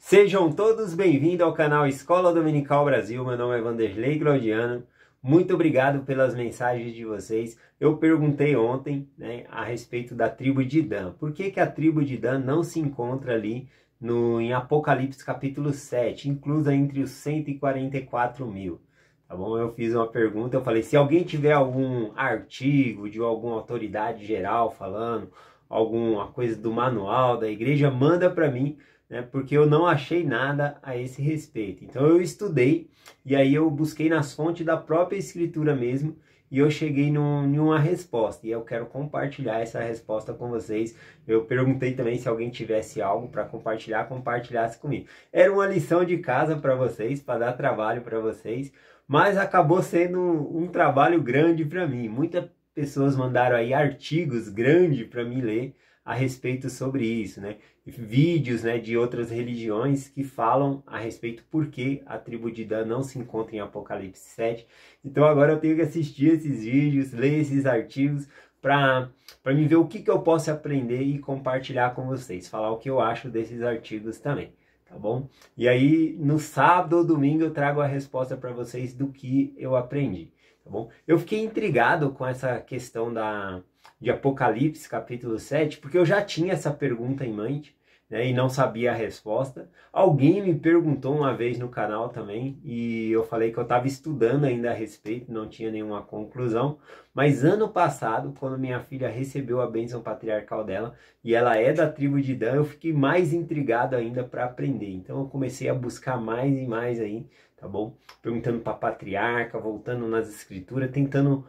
Sejam todos bem-vindos ao canal Escola Dominical Brasil. Meu nome é Vanderlei Claudiano. Muito obrigado pelas mensagens de vocês. Eu perguntei ontem, a respeito da tribo de Dan. Por que a tribo de Dan não se encontra ali em Apocalipse capítulo 7, inclusa entre os 144 mil? Tá bom? Eu fiz uma pergunta, eu falei, se alguém tiver algum artigo de alguma autoridade geral falando, alguma coisa do manual da igreja, manda para mim, porque eu não achei nada a esse respeito. Então eu estudei e aí eu busquei nas fontes da própria escritura mesmo e eu cheguei em uma resposta e eu quero compartilhar essa resposta com vocês. Eu perguntei também se alguém tivesse algo para compartilhar, compartilhasse comigo. Era uma lição de casa para vocês, para dar trabalho para vocês, mas acabou sendo um trabalho grande para mim. Muitas pessoas mandaram aí artigos grandes para mim ler a respeito sobre isso, vídeos, de outras religiões que falam a respeito por que a tribo de Dan não se encontra em Apocalipse 7. Então agora eu tenho que assistir esses vídeos, ler esses artigos para me ver o que eu posso aprender e compartilhar com vocês, falar o que eu acho desses artigos também, tá bom? E aí no sábado ou domingo eu trago a resposta para vocês do que eu aprendi, tá bom? Eu fiquei intrigado com essa questão de Apocalipse capítulo 7, porque eu já tinha essa pergunta em mente, e não sabia a resposta. Alguém me perguntou uma vez no canal também, e eu falei que eu estava estudando ainda a respeito, não tinha nenhuma conclusão, mas ano passado, quando minha filha recebeu a bênção patriarcal dela, e ela é da tribo de Dan, eu fiquei mais intrigado ainda para aprender, então eu comecei a buscar mais e mais aí, tá bom? Perguntando para a patriarca, voltando nas escrituras, tentando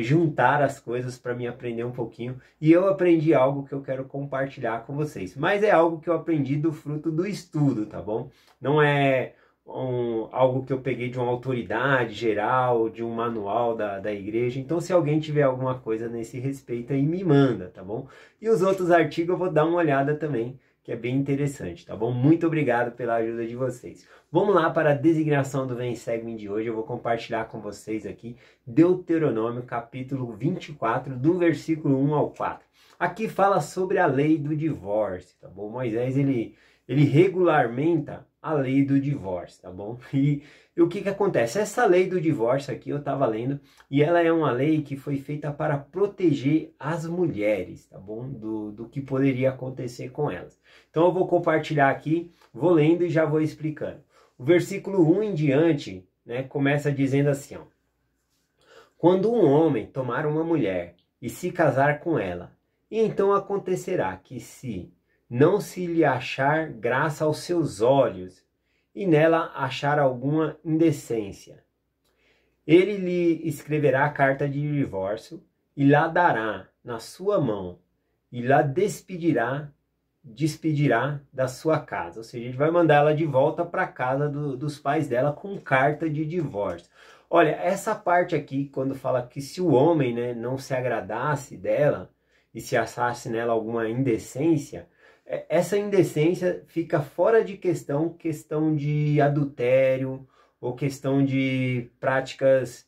juntar as coisas para me aprender um pouquinho, e eu aprendi algo que eu quero compartilhar com vocês, mas é algo que eu aprendi do fruto do estudo, tá bom? Não é algo que eu peguei de uma autoridade geral, de um manual da igreja. Então se alguém tiver alguma coisa nesse respeito aí, me manda, tá bom? E os outros artigos eu vou dar uma olhada também, que é bem interessante, tá bom? Muito obrigado pela ajuda de vocês. Vamos lá para a designação do Vem Segue-me de hoje. Eu vou compartilhar com vocês aqui Deuteronômio capítulo 24, do versículo 1 ao 4. Aqui fala sobre a lei do divórcio, tá bom? Moisés, ele regulamenta a lei do divórcio, tá bom? E o que acontece? Essa lei do divórcio aqui eu estava lendo, e ela é uma lei que foi feita para proteger as mulheres, tá bom? Do que poderia acontecer com elas. Então eu vou compartilhar aqui, vou lendo e já vou explicando. O versículo 1 em diante, começa dizendo assim, ó. Quando um homem tomar uma mulher e se casar com ela, e então acontecerá que se não se lhe achar graça aos seus olhos, e nela achar alguma indecência, ele lhe escreverá a carta de divórcio, e lá dará na sua mão, e lá despedirá da sua casa. Ou seja, ele vai mandar ela de volta para a casa dos pais dela com carta de divórcio. Olha, essa parte aqui, quando fala que se o homem não se agradasse dela, e se achasse nela alguma indecência, essa indecência fica fora de questão de adultério ou questão de práticas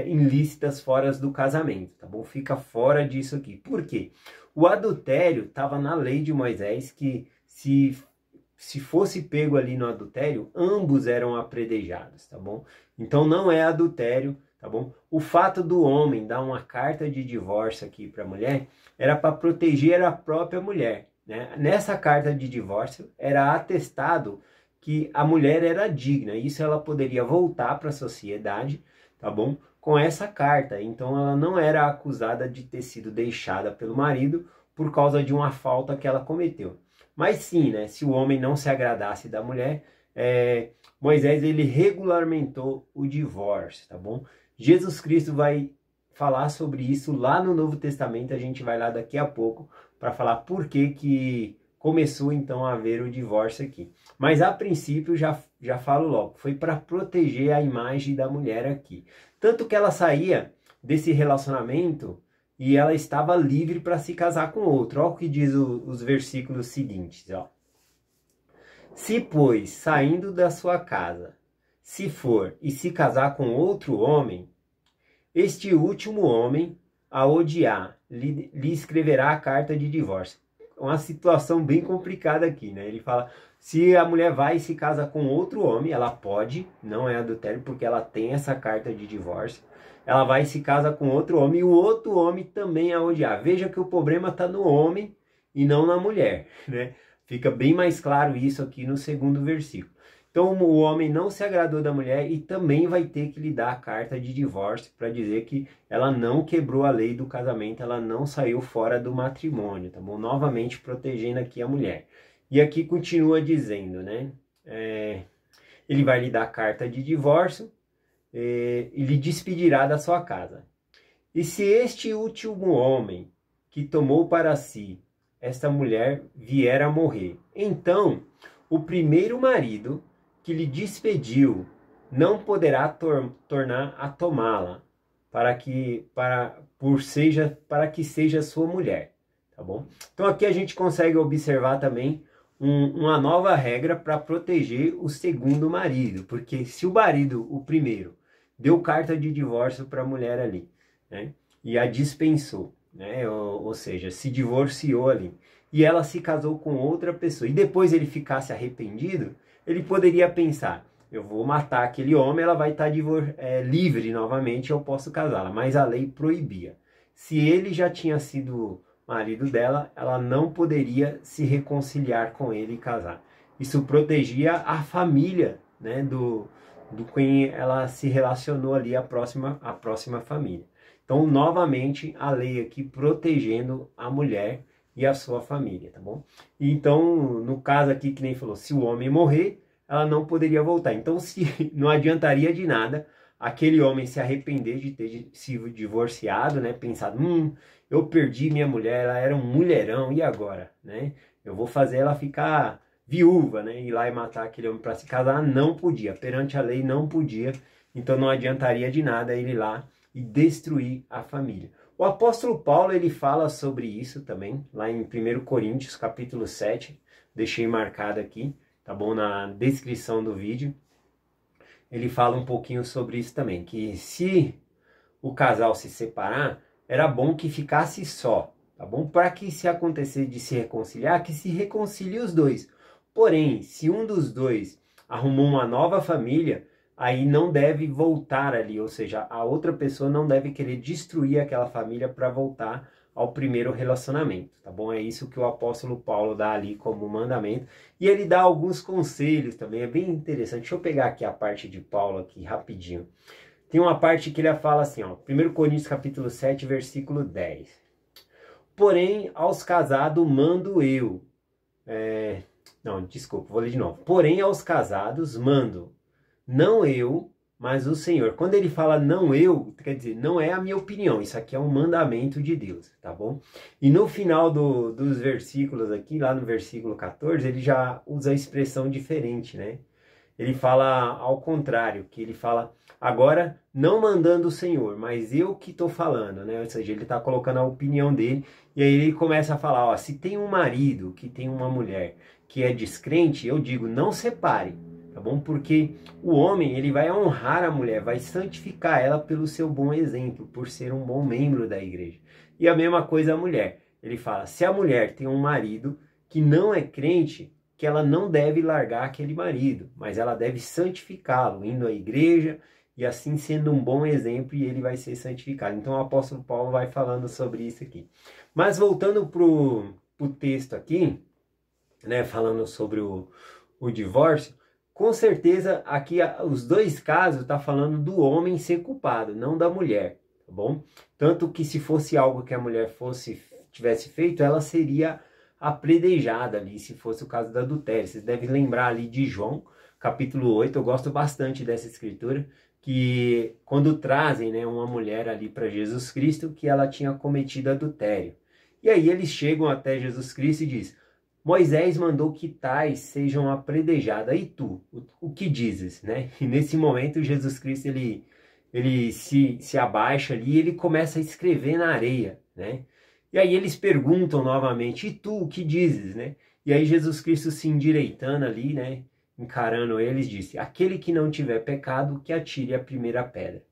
ilícitas fora do casamento, tá bom? Fica fora disso aqui. Por quê? O adultério estava na lei de Moisés, que se fosse pego ali no adultério, ambos eram apedrejados, tá bom? Então não é adultério, tá bom? O fato do homem dar uma carta de divórcio aqui para a mulher era para proteger a própria mulher. Nessa carta de divórcio era atestado que a mulher era digna, isso ela poderia voltar para a sociedade, tá bom? Com essa carta, então ela não era acusada de ter sido deixada pelo marido por causa de uma falta que ela cometeu. Mas sim, se o homem não se agradasse da mulher, Moisés ele regulamentou o divórcio, tá bom? Jesus Cristo vai falar sobre isso lá no Novo Testamento, a gente vai lá daqui a pouco para falar por que começou então a haver o divórcio aqui. Mas a princípio, já falo logo, foi para proteger a imagem da mulher aqui. Tanto que ela saía desse relacionamento e ela estava livre para se casar com outro. Olha o que diz os versículos seguintes, ó. Se, pois, saindo da sua casa, se for e se casar com outro homem, este último homem, a odiar, lhe escreverá a carta de divórcio. Uma situação bem complicada aqui, Ele fala, Se a mulher vai e se casa com outro homem, ela pode, não é adultério, porque ela tem essa carta de divórcio. Ela vai e se casa com outro homem e o outro homem também a odiar. Veja que o problema está no homem e não na mulher, né? Fica bem mais claro isso aqui no segundo versículo. Então o homem não se agradou da mulher e também vai ter que lhe dar a carta de divórcio para dizer que ela não quebrou a lei do casamento, ela não saiu fora do matrimônio, tá bom? Novamente protegendo aqui a mulher. E aqui continua dizendo, né? Ele vai lhe dar a carta de divórcio e lhe despedirá da sua casa. E se este último homem que tomou para si esta mulher vier a morrer, então o primeiro marido que lhe despediu não poderá tornar a tomá-la para que seja sua mulher, tá bom? Então aqui a gente consegue observar também uma nova regra para proteger o segundo marido, porque se o marido, o primeiro, deu carta de divórcio para a mulher ali, né, e a dispensou, né, ou seja, se divorciou ali, e ela se casou com outra pessoa, e depois ele ficasse arrependido, ele poderia pensar, eu vou matar aquele homem, ela vai estar livre novamente, eu posso casá-la, mas a lei proibia. Se ele já tinha sido marido dela, ela não poderia se reconciliar com ele e casar. Isso protegia a família, né, do quem ela se relacionou ali, a próxima família. Então, novamente, a lei aqui protegendo a mulher e a sua família, tá bom? Então, no caso aqui, que nem falou, se o homem morrer, ela não poderia voltar. Então, não adiantaria de nada aquele homem se arrepender de ter se divorciado, né? Pensado, eu perdi minha mulher, ela era um mulherão, e agora, né? Eu vou fazer ela ficar viúva, né? Ir lá e matar aquele homem para se casar, não podia. Perante a lei, não podia. Então, não adiantaria de nada ele ir lá e destruir a família. O apóstolo Paulo, ele fala sobre isso também, lá em 1 Coríntios, capítulo 7, deixei marcado aqui, tá bom? Na descrição do vídeo. Ele fala um pouquinho sobre isso também, que se o casal se separar, era bom que ficasse só, tá bom? Para que se acontecer de se reconciliar, que se reconcilie os dois. Porém, se um dos dois arrumou uma nova família, aí não deve voltar ali, ou seja, a outra pessoa não deve querer destruir aquela família para voltar ao primeiro relacionamento, tá bom? É isso que o apóstolo Paulo dá ali como mandamento, e ele dá alguns conselhos também, é bem interessante. Deixa eu pegar aqui a parte de Paulo aqui rapidinho. Tem uma parte que ele fala assim, ó, 1 Coríntios capítulo 7, versículo 10. Porém, aos casados mando eu. Não, desculpa, vou ler de novo. Porém, aos casados mando, não eu, mas o Senhor. Quando ele fala não eu, quer dizer, não é a minha opinião. Isso aqui é um mandamento de Deus, tá bom? E no final dos versículos aqui, lá no versículo 14, ele já usa a expressão diferente, né? Ele fala ao contrário, que ele fala, agora não mandando o Senhor, mas eu que estou falando, né? Ou seja, ele está colocando a opinião dele, e aí ele começa a falar, ó, se tem um marido que tem uma mulher que é descrente, eu digo, não separe, tá bom? Porque o homem, ele vai honrar a mulher, vai santificar ela pelo seu bom exemplo, por ser um bom membro da igreja. E a mesma coisa a mulher. Ele fala, se a mulher tem um marido que não é crente, que ela não deve largar aquele marido, mas ela deve santificá-lo, indo à igreja e assim sendo um bom exemplo, e ele vai ser santificado. Então o apóstolo Paulo vai falando sobre isso aqui. Mas voltando pro texto aqui, né, falando sobre o divórcio, com certeza aqui os dois casos tá falando do homem ser culpado, não da mulher, tá bom? Tanto que se fosse algo que a mulher tivesse feito, ela seria apredejada ali, se fosse o caso do adultério. Vocês devem lembrar ali de João, capítulo 8, eu gosto bastante dessa escritura, que quando trazem, né, uma mulher ali para Jesus Cristo, que ela tinha cometido adultério. E aí eles chegam até Jesus Cristo e diz, Moisés mandou que tais sejam apredejadas, e tu, o que dizes, né? E nesse momento Jesus Cristo, ele se abaixa ali e ele começa a escrever na areia, né? E aí eles perguntam novamente, e tu, o que dizes, né? E aí Jesus Cristo se endireitando ali, né? Encarando eles, disse, aquele que não tiver pecado, que atire a primeira pedra.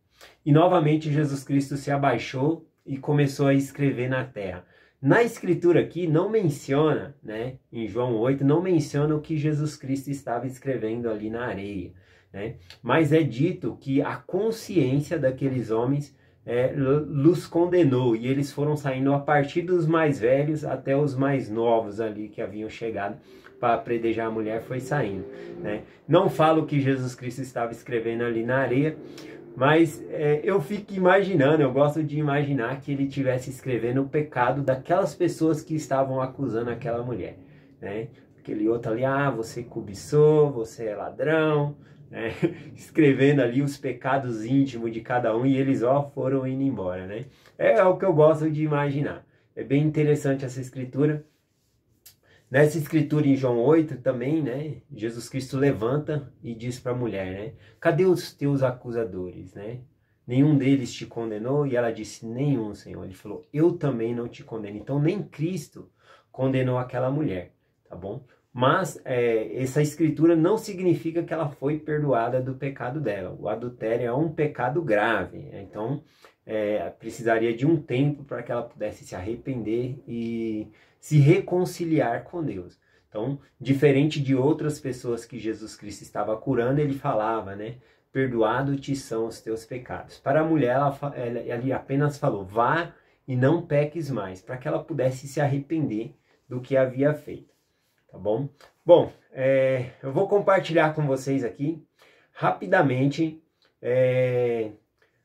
E novamente Jesus Cristo se abaixou e começou a escrever na terra. Na escritura aqui não menciona, né, em João 8, não menciona o que Jesus Cristo estava escrevendo ali na areia, né? Mas é dito que a consciência daqueles homens los condenou, e eles foram saindo a partir dos mais velhos até os mais novos ali que haviam chegado para predejar a mulher, foi saindo, né? Não falo que Jesus Cristo estava escrevendo ali na areia, mas eu fico imaginando, eu gosto de imaginar que ele estivesse escrevendo o pecado daquelas pessoas que estavam acusando aquela mulher, né? Aquele outro ali, você cobiçou, você é ladrão, né? Escrevendo ali os pecados íntimos de cada um, e eles foram indo embora, né? É o que eu gosto de imaginar. É bem interessante essa escritura. Nessa escritura em João 8 também, né, Jesus Cristo levanta e diz para a mulher, né, cadê os teus acusadores, né? Nenhum deles te condenou? E ela disse, nenhum, Senhor. Ele falou, eu também não te condeno. Então nem Cristo condenou aquela mulher, tá bom? Mas essa escritura não significa que ela foi perdoada do pecado dela. O adultério é um pecado grave, né? Então precisaria de um tempo para que ela pudesse se arrepender e se reconciliar com Deus. Então, diferente de outras pessoas que Jesus Cristo estava curando, ele falava, né? Perdoado te são os teus pecados. Para a mulher, ele apenas falou, vá e não peques mais, para que ela pudesse se arrepender do que havia feito. Tá bom? Bom, eu vou compartilhar com vocês aqui, rapidamente,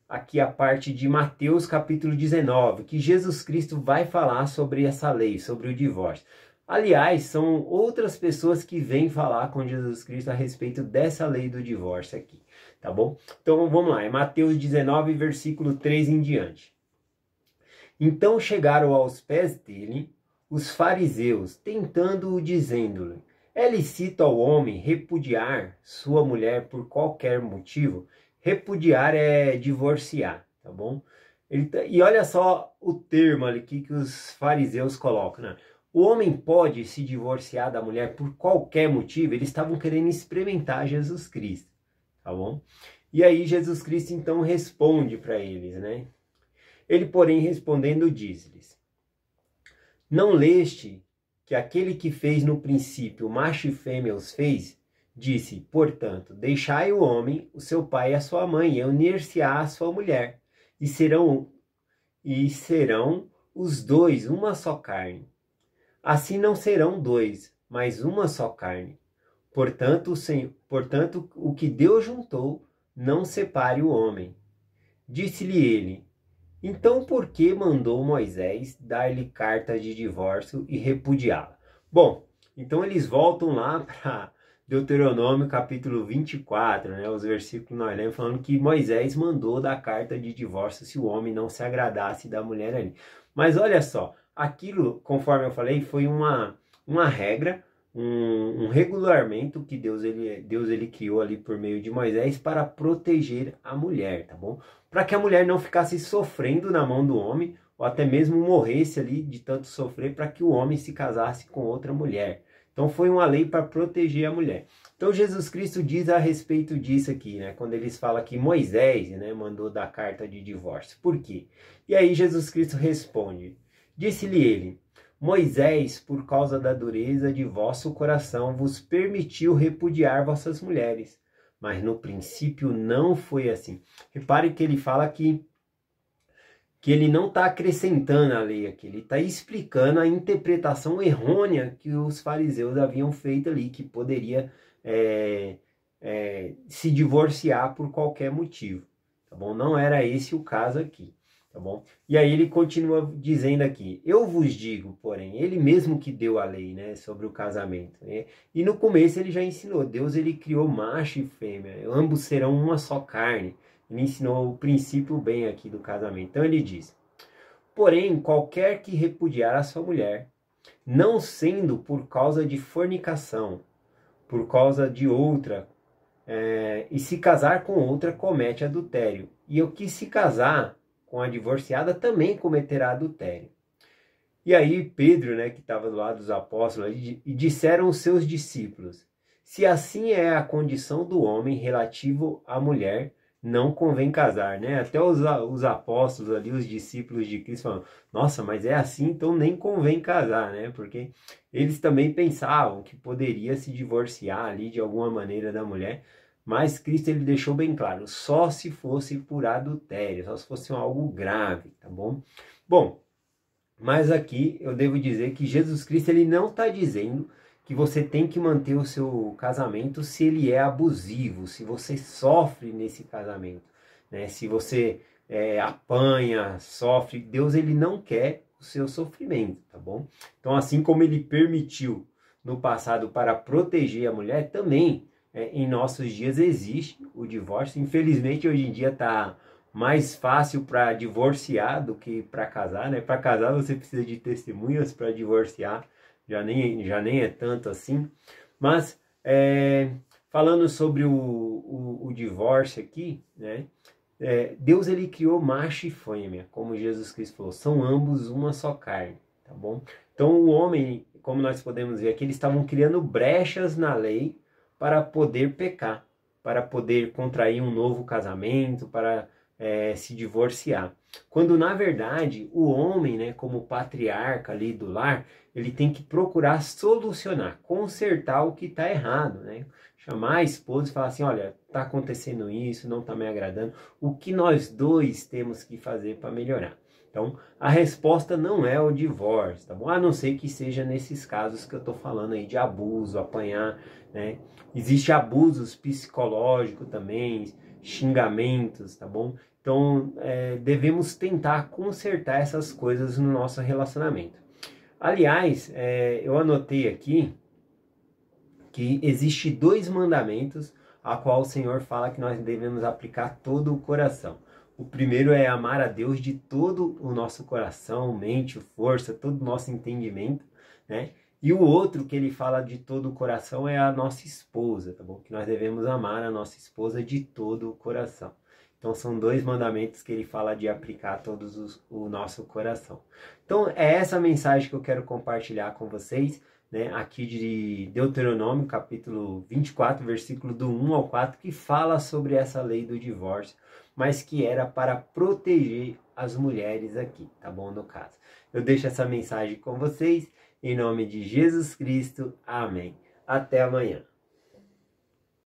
aqui a parte de Mateus capítulo 19, que Jesus Cristo vai falar sobre essa lei, sobre o divórcio. Aliás, são outras pessoas que vêm falar com Jesus Cristo a respeito dessa lei do divórcio aqui, tá bom? Então vamos lá, é Mateus 19, versículo 3 em diante. Então chegaram aos pés dele os fariseus, tentando-o, dizendo-lhe, é lícito ao homem repudiar sua mulher por qualquer motivo? Repudiar é divorciar, tá bom? E olha só o termo ali que os fariseus colocam, né? O homem pode se divorciar da mulher por qualquer motivo? Eles estavam querendo experimentar Jesus Cristo, tá bom? E aí Jesus Cristo então responde para eles, né? Ele, porém, respondendo, diz-lhes, não leste que aquele que fez no princípio macho e fêmea os fez? Disse, portanto, deixai o homem, o seu pai e a sua mãe, e unir-se-á a sua mulher, e serão os dois uma só carne. Assim não serão dois, mas uma só carne. Portanto, o que Deus juntou, não separe o homem. Disse-lhe ele, então por que mandou Moisés dar-lhe carta de divórcio e repudiá-la? Bom, então eles voltam lá para Deuteronômio capítulo 24, né, os versículos nós lemos, falando que Moisés mandou dar carta de divórcio se o homem não se agradasse da mulher ali. Mas olha só, aquilo, conforme eu falei, foi uma regra, um regulamento que Deus ele criou ali por meio de Moisés para proteger a mulher, tá bom? Para que a mulher não ficasse sofrendo na mão do homem, ou até mesmo morresse ali de tanto sofrer, para que o homem se casasse com outra mulher. Então foi uma lei para proteger a mulher. Então Jesus Cristo diz a respeito disso aqui, né? Quando eles falam que Moisés, né, mandou dar carta de divórcio. Por quê? E aí Jesus Cristo responde, disse-lhe ele, Moisés, por causa da dureza de vosso coração, vos permitiu repudiar vossas mulheres. Mas no princípio não foi assim. Repare que ele fala que ele não está acrescentando a lei aqui, ele está explicando a interpretação errônea que os fariseus haviam feito ali, que poderia se divorciar por qualquer motivo, tá bom? Não era esse o caso aqui, tá bom? E aí ele continua dizendo aqui, eu vos digo, porém, ele mesmo que deu a lei, né, sobre o casamento, né? E no começo ele já ensinou, Deus ele criou macho e fêmea, ambos serão uma só carne. Ele ensinou o princípio bem aqui do casamento. Então ele diz, porém, qualquer que repudiar a sua mulher, não sendo por causa de fornicação, por causa de outra, e se casar com outra, comete adultério. E o que se casar com a divorciada também cometerá adultério. E aí Pedro, né, que estava do lado dos apóstolos, e disseram os seus discípulos, se assim é a condição do homem relativo à mulher, não convém casar, né? Até os apóstolos ali, os discípulos de Cristo falam, nossa, mas é assim, então nem convém casar, né? Porque eles também pensavam que poderia se divorciar ali de alguma maneira da mulher, mas Cristo ele deixou bem claro, só se fosse por adultério, só se fosse algo grave, tá bom? Bom, mas aqui eu devo dizer que Jesus Cristo ele não está dizendo que você tem que manter o seu casamento se ele é abusivo, se você sofre nesse casamento, né? Se você apanha, sofre, Deus ele não quer o seu sofrimento, tá bom? Então assim como ele permitiu no passado para proteger a mulher, também em nossos dias existe o divórcio. Infelizmente hoje em dia está mais fácil para divorciar do que para casar, né? Para casar você precisa de testemunhas, para divorciar já nem é tanto assim. Mas falando sobre o divórcio aqui, né? Deus ele criou macho e fêmea, como Jesus Cristo falou, são ambos uma só carne, tá bom? Então o homem, como nós podemos ver aqui, eles estavam criando brechas na lei para poder pecar, para poder contrair um novo casamento, para se divorciar. Quando na verdade o homem, né, como patriarca ali do lar, ele tem que procurar solucionar, consertar o que está errado, né? Chamar a esposa e falar assim, olha, está acontecendo isso, não está me agradando, o que nós dois temos que fazer para melhorar? Então, a resposta não é o divórcio, tá bom? A não ser que seja nesses casos que eu estou falando aí de abuso, apanhar, né? Existe abusos psicológicos também, xingamentos, tá bom? Então, devemos tentar consertar essas coisas no nosso relacionamento. Aliás, eu anotei aqui que existe 2 mandamentos a qual o Senhor fala que nós devemos aplicar todo o coração. O primeiro é amar a Deus de todo o nosso coração, mente, força, todo o nosso entendimento, né? E o outro que ele fala de todo o coração é a nossa esposa, tá bom? Que nós devemos amar a nossa esposa de todo o coração. Então são 2 mandamentos que ele fala de aplicar todos o nosso coração. Então é essa mensagem que eu quero compartilhar com vocês, né, aqui de Deuteronômio, capítulo 24, versículo do 1 ao 4, que fala sobre essa lei do divórcio, mas que era para proteger as mulheres aqui, tá bom? No caso. Eu deixo essa mensagem com vocês, em nome de Jesus Cristo. Amém. Até amanhã.